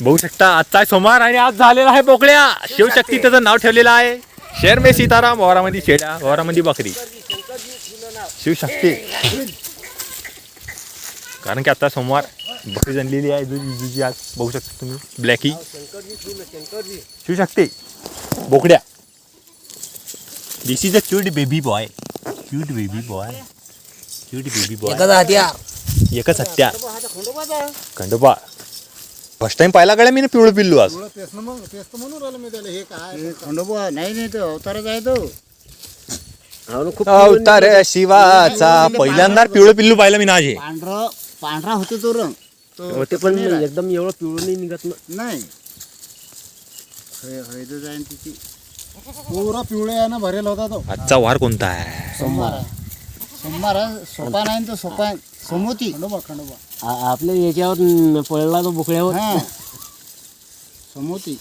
बघू शकता आजचा आहे सोमवार आणि आज झालेला आहे बोकड्या. शिवशक्ती त्याचं नाव ठेवलेलं आहे. शेर में सीताराम, वावरामध्ये शेड्या, वावरामध्ये बकरी. शिवशक्ती. कारण की आता सोमवार बकरी जनलेली आहे जुजी आज बघू शकता तुम्ही. ब्लॅकी शिवशक्ती बोकड्या. This is a cute baby boy. Cute baby boy. एकच हत्या. खंडोबा फर्स्ट टाइम पाहिला गड्या मी पिवळं पिल्लू आज. तेच म्हणून राहिलं मी त्याला. हे काय खंडोबा नाही तो अवतारच आहे तो. खूप अवतार शिवाचा पहिल्यांदा पिवळं पिल्लू पाहिलं मी ना आज. पांढरा होतो तो रंग. होते पण एकदम एवढं पिवळं नाही निघत नाही. हळद जाईन तिची पुरा पिवळ्या आहे ना, भरेल होता तो. आजचा वार कोणता आहे? सोमवार सोपा नाही तो सोपा समोती. खंडोबा आपल्या याच्यावर पडला तो बोकड्यावर. समोती.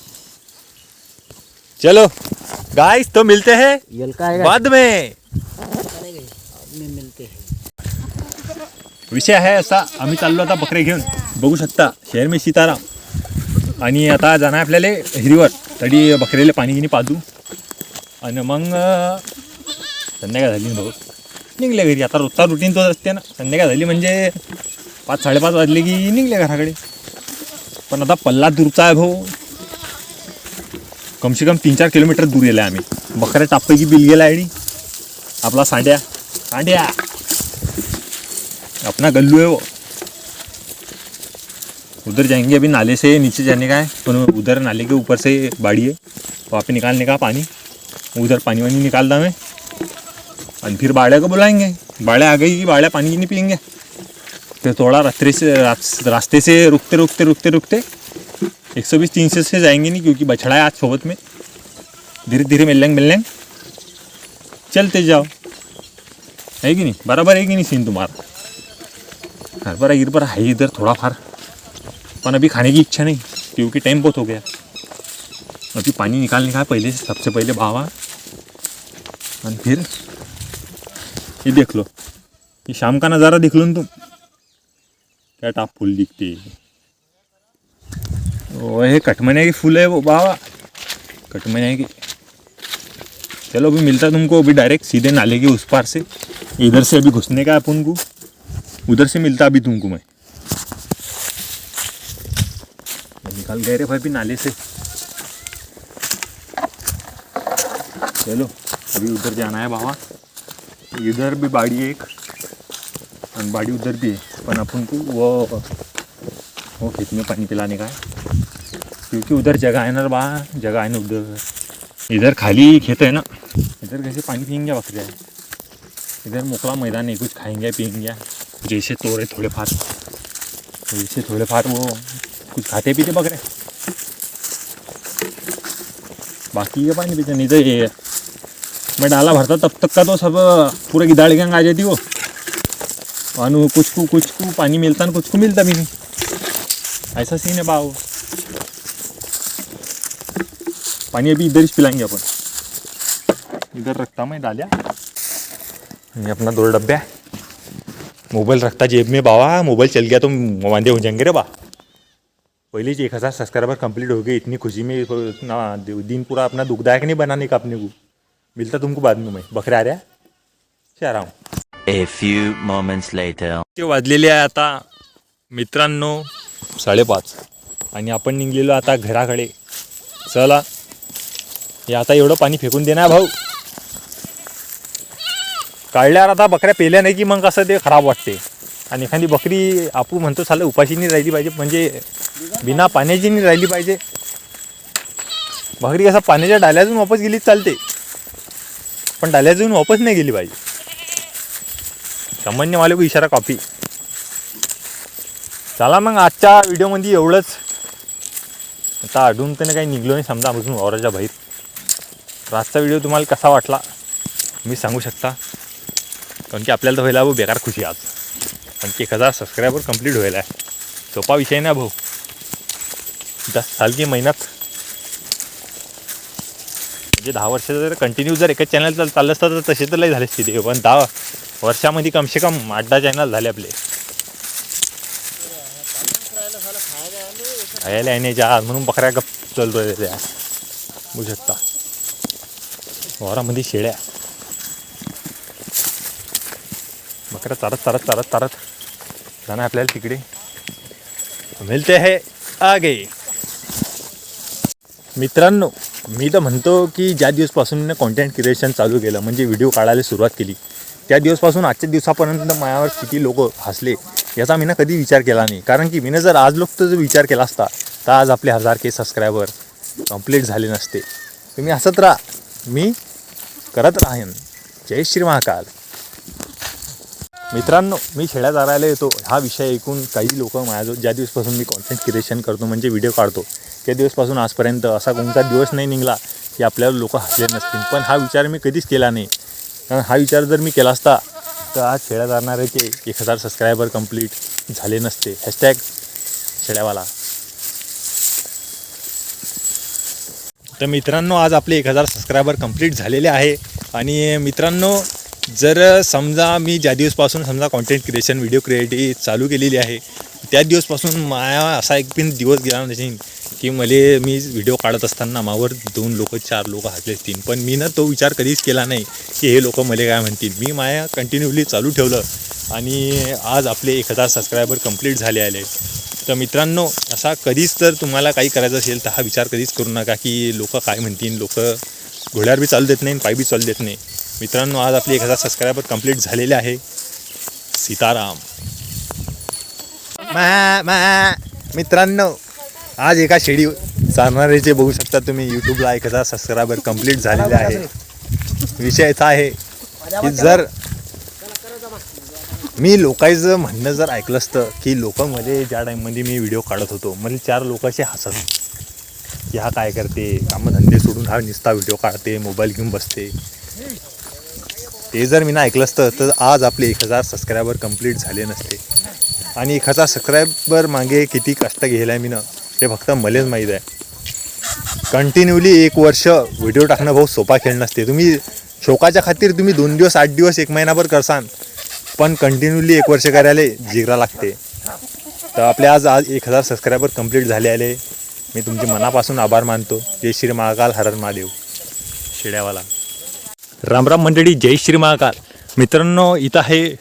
चलो गाइस तो मिलते हैं येलका आहे बाद में. मिळते. विषय आहे असा, आम्ही चाललो आता बकरे घेऊन. बघू शकता शेर में सीताराम. आणि आता जाणार आपल्याला हिरीवर. तरी बकरीला पाणी गिनी पाजू आणि मग संध्याकाळ झाली भाऊ निघले घरी. आता रोजचा रुटीन तोच असते ना. संध्याकाळ झाली म्हणजे 5-5:30 वाजले की निघले घराकडे. पण आता पल्ला दूरचा आहे भाऊ. कमसे कम 3-4 किलोमीटर दूर गेला आम्ही. बकऱ्या टापैकी बिल गेला आणि आपला सांड्या अपना गल्लू है वो. उधर जाएंगे अभी नाले से नीचे जाने का है. तो उधर नाले के ऊपर से बाड़ी है, वहाँ पे निकालने का पानी. उधर पानी वानी निकालता मैं और फिर बाड़े को बुलाएंगे. बाड़े आ गई कि बाड़े पानी ही नहीं पियेंगे. तो थोड़ा रास्ते से रुकते 120-300 से जाएंगे नहीं, क्योंकि बछड़ा है आज सोबत में. धीरे धीरे मिलेंगे चलते जाओ. है कि नहीं? बराबर है कि नहीं सीन तुम्हारा? हरभरा गिरभरा है इधर थोड़ा फार, पर अभी खाने की इच्छा नहीं क्योंकि टाइम बहुत हो गया. अभी पानी निकालने का पहले सबसे पहले भावा. और फिर ये देख लो, ये शाम का नज़ारा देख लो ना तुम. क्या टाप फूल दिखते. वो है कटमनिया की फूल है वो बाबा, कटमनिया की. चलो अभी मिलता तुमको अभी डायरेक्ट सीधे नाले के उस पार से. इधर से अभी घुसने का अपन को, उधर से मिलता अभी तुमको मैं. निकाल गए रे भाई भी नाले से. चलो अभी उधर जाना है बाबा. इधर भी बाड़ी है एक और बाड़ी उधर भी है, पर अपन को वो खेत में पानी पिलाने का है, क्योंकि उधर जगह है ना बाबा. जगह है ना उधर. इधर खाली खेत है ना, इधर कैसे पानी पियेंगे बकरियाँ. इधर मोकला मैदान है, कुछ खाएंगे पियेंगे. जैसे तोड़े थोड़े फार वो कुछ खाते पीते बकरे. बाकी ये पानी पीते नहीं. तो ये मैं डाला भरता तब तक का तो सब पूरे गिदाड़ गैंग आ जाती वो. और कुछ को पानी मिलता ना, कुछ को मिलता भी नहीं. ऐसा सीन है बाबू. पानी अभी इधर ही पिलाएंगे अपन. इधर रखता मैं डालिया. ये अपना 2 डब्बे. मोबाइल रखता जेब में बाबा. मोबाइल चल गया तो वांदे हो जाएंगे रे बा. पहले ही 1000 सब्सक्राइबर कंप्लीट हो गए. इतनी खुशी में इतना दिन पूरा अपना दुखदायक नहीं बनाने का अपने को. मिलता तुमको बाद में. मैं बकरे आ रहा है, आ रहा हूँ. A few moments later. ते वाजलेले आहे आता मित्रांनो 5:30 आणि आपण निघलेलो आता घराकडे. चला हे आता एवढं पाणी फेकून दे ना भाऊ. काढल्यावर आता बकऱ्या पेल्या नाही की मग कसं ते खराब वाटते. आणि एखादी बकरी आपू म्हणतो साला उपाशी नाही राहिली पाहिजे, म्हणजे बिना पाण्याची नाही राहिली पाहिजे. बकरी कसं पाण्याच्या डाल्यातून वापस गेली चालते, पण डाल्यातून वापस नाही गेली पाहिजे. सामान्य वाले को इशारा कॉपी. चला मग आजच्या व्हिडिओमध्ये एवढंच. आता अजून तर काही निघलो नाही समजा अजून वावराच्या बाहेर. तर आजचा व्हिडिओ तुम्हाला कसा वाटला मी सांगू शकता, कारण की आपल्याला तर व्हायला भाऊ बेकार खुशी आज. कारण की 1000 सबस्क्रायबर कंप्लीट व्हायला आहे. सोपा विषय ना भाऊ. 10 साल की मेहनत, म्हणजे 10 वर्ष जर कंटिन्यू जर एकच चॅनल चाललं असतं तर तसे तर लय झाले तिथे. पण 10 वर्षामध्ये कमसे कम 8-10 चॅनल झाले आपले. खायला येण्याच्या म्हणून बकऱ्या गप चालतोय त्या बघू शकता. वारामध्ये शेळ्या बकऱ्या चारत चारत चारत चारत जाणं आपल्याला तिकडे. मिळते है आगे. मित्रांनो मी तर म्हणतो की ज्या दिवसपासून कॉन्टेंट क्रिएशन चालू केलं, म्हणजे व्हिडिओ काढायला सुरुवात केली, त्या दिवसपासून आजच्या दिवसापर्यंत माझ्यावर किती लोक हसले याचा मी कधी विचार केला नाही. कारण की मी जर आज लोक तर विचार केला असता तर आज आपले 1000K सबस्क्रायबर कंप्लीट झाले नसते. तुम्ही हसत राहा, मी करत राहीन. जय श्री महाकाल. मित्रांनो मी शेळ्या चारायला येतो हा विषय ऐकून काही लोक माझ्या ज्या दिवसपासून मी कॉन्टेंट क्रिएशन करतो म्हणजे व्हिडिओ काढतो त्या दिवसपासून आजपर्यंत असा कोणता दिवस नाही निघाला की आपल्याला लोक हसले नसतील. पण हा विचार मी कधीच केला नाही. कारण हा विचार जर मी केला असता तर आज शेळ्या चारणाऱ्याचे 1000 सबस्क्रायबर कंप्लीट झाले नसते. हॅशटॅग शेळ्यावाला. तर मित्रांनो आज आपले 1000 सबस्क्रायबर कंप्लीट झालेले आहे. आणि मित्रांनो जर समजा मी ज्या दिवसपासून समजा कॉन्टेंट क्रिएशन व्हिडिओ क्रिएटिव्ह चालू केलेली आहे त्या दिवसपासून माया असा एक पण दिवस गेला नाही की मी व्हिडिओ काढत असताना मावर 2 लोक 4 लोक हसले असतील. पण मी ना तो विचार कधीच केला नाही की हे लोक मला काय म्हणतील. मी माया कंटिन्यूली चालू ठेवलं आणि आज आपले 1000 सबस्क्रायबर कंप्लीट झाले आले. तर मित्रांनो असा कधीच जर तुम्हाला काही करायचं असेल तर हा विचार कधीच करू नका की लोक काय म्हणतील. लोक घोड्यावर बी चालू देत नाही, पाय बी चालू देत नाही. मित्रांनो आज आपले 1000 सबस्क्रायबर कंप्लीट झालेले आहे. सीताराम. मित्रांनो आज एका शेळी चारणाऱ्याचे बघू शकता तुम्ही यूट्यूबला 1000 सबस्क्रायबर कंप्लीट झालेले आहे. विषय असा आहे की जर मी लोकांचं म्हणणं जर ऐकलं असतं की लोक मध्ये ज्या टाईममध्ये मी व्हिडिओ काढत होतो मला 4 लोक असे हसत की हा काय करते, कामधंदे सोडून हा नुसता व्हिडिओ काढते, मोबाईल घेऊन बसते. ते जर मी ना ऐकलं असतं तर आज आपले 1000 सबस्क्रायबर कंप्लीट झाले नसते. आणि 1000 सबस्क्रायबर मागे किती कष्ट घ्यायला आहे मी ना ते फक्त मलाच माहीत आहे. कंटिन्यूली 1 वर्ष व्हिडिओ टाकणं भाऊ सोपा खेळ नसते. तुम्ही शोकाच्या खातीर तुम्ही 2 दिवस 8 दिवस 1 महिनाभर करसान, पण कंटिन्यूली 1 वर्ष करायला जिगरा लागते. तर आपले आज 1000 सबस्क्रायबर कंप्लीट झाले आले. मी तुमचे मनापासून आभार मानतो. जय श्री महाकाल. हर हर महादेव. शेड्यावाला. रामराम मंडळी. जय श्री महाकाल. मित्रांनो इथं आहे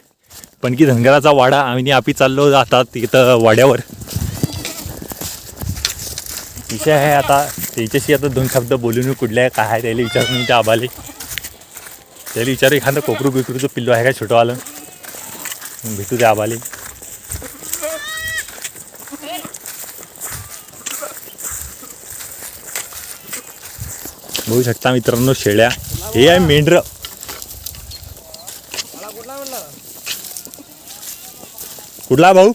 पणकी धनगराचा वाडा आणि आम्ही चाललो जातात इथं वाड्यावर. विषय आहे आता त्याच्याशी आता 2 शब्द बोलून कुठल्या काय आहे त्याला विचारून त्या आबाले त्याला विचार एखादं कोकरू बिकरूचं पिल्लू आहे का छोटंवालं भेटू त्या आबाले. बघू शकता मित्रांनो शेळ्या. हे आहे मेंढर. कुठला भाऊ?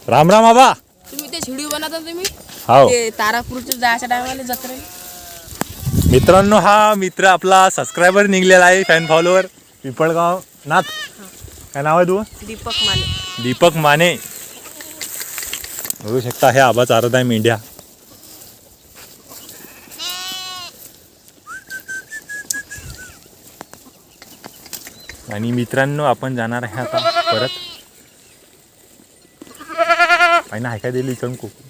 राम राम बाबा. तुम्ही ते व्हिडिओ बनवता तुम्ही हो ते तारापूरच्या जायच्या टायमाला जत्रे. मित्रांनो हा मित्र आपला सबस्क्रायबर निघलेला आहे, फॅन फॉलोवर. पिंपळगाव नाथ. काय नाव आहे तू? दीपक माने. दीपक माने. बघू शकता हे आबा चारत आहे मेंढ्या. आणि मित्रांनो आपण जाणार आहे आता परत. पाहिजे ऐकाय दिली विचारून कोकू.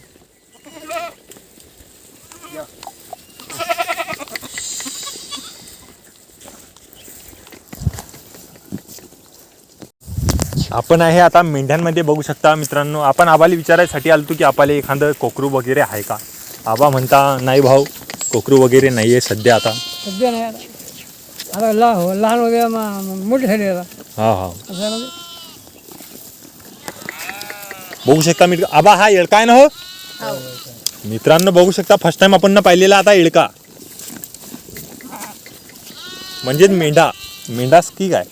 आपण आहे आता मेंढ्यांमध्ये बघू शकता मित्रांनो. आपण आबाला विचारायसाठी आलतो की आपल्याला एखादं कोकरू वगैरे आहे का. आबा म्हणता नाही भाऊ, कोकरू वगैरे नाही आहे सध्या. आता सध्या नाही आता लहान वगैरे मोठे झाले आता. हा बघू शकता आबा हा येळका आहे ना. हो मित्रांनो बघू शकता, फर्स्ट टाइम आपण पाहिलेला आता येळका म्हणजे मेंढा. मेंढाच की काय?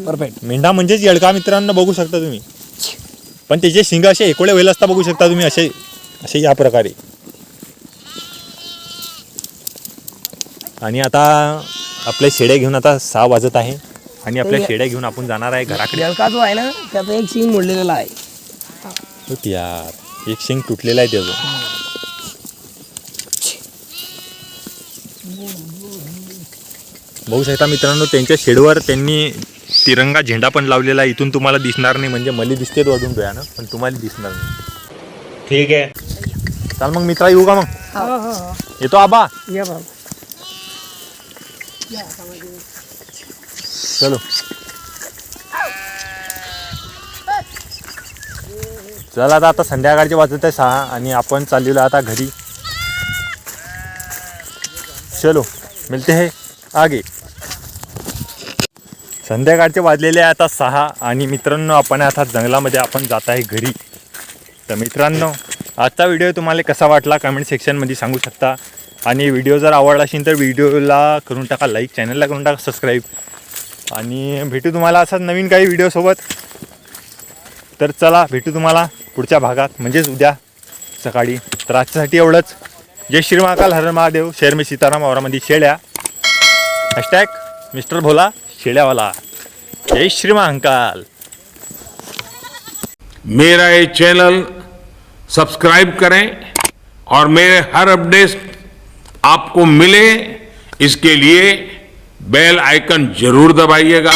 परफेक्ट. मेंढा म्हणजेच येळका मित्रांनो, बघू शकता तुम्ही. पण त्याचे शिंग असे एकोळे वेल असता बघू शकता तुम्ही, असे असे या प्रकारे. आणि आता आपल्या शेड्या घेऊन आता 6 वाजत आहे आणि आपल्या शेड्या घेऊन आपण जाणार आहे घराकडे. येळका जो आहे ना त्याचा एक शिंग मोडलेला आहे. यार एक शिंग तुटलेला आहे त्याचं. बघू शकता मित्रांनो, त्यांच्या शेडवर त्यांनी तिरंगा झेंडा पण लावलेला आहे. इथून तुम्हाला दिसणार नाही, म्हणजे मला दिसते वाढून डोळ्यानं, पण तुम्हाला दिसणार नाही. ठीक आहे, चाल मग मित्रा, येऊ का मग? येतो आबा. चलो चला आता संध्याकाळचे वाजत आहे 6 आणि आपण चाललेलो आता घरी. चलो मिळते है आगे. संध्याकाळचे वाजलेले आहे आता 6 आणि मित्रांनो आपण आता जंगलामध्ये आपण जात आहे घरी. तर मित्रांनो आजचा व्हिडिओ तुम्हाला कसा वाटला कमेंट सेक्शनमध्ये सांगू शकता. आणि व्हिडिओ जर आवडला असेल तर व्हिडिओला करून टाका लाईक, चॅनलला करून टाका सबस्क्राईब. आणि भेटू तुम्हाला असंच नवीन काही व्हिडिओसोबत. तर चला भेटू तुम्हाला पुढच्या भागात, म्हणजेच उद्या सकाळी. तर आजच्यासाठी एवढंच. जय श्री महाकाल, हर महादेव. शहर में सीताराम, औरामध्ये शेळ्या. हॅशटॅग मिस्टर भोला शेळ्यावाला. जय श्री महाकाल. मेरा ये चैनल सब्सक्राइब करें और मेरे हर अपडेट आपको मिले, इसके लिए बेल आइकन जरूर दबाइएगा.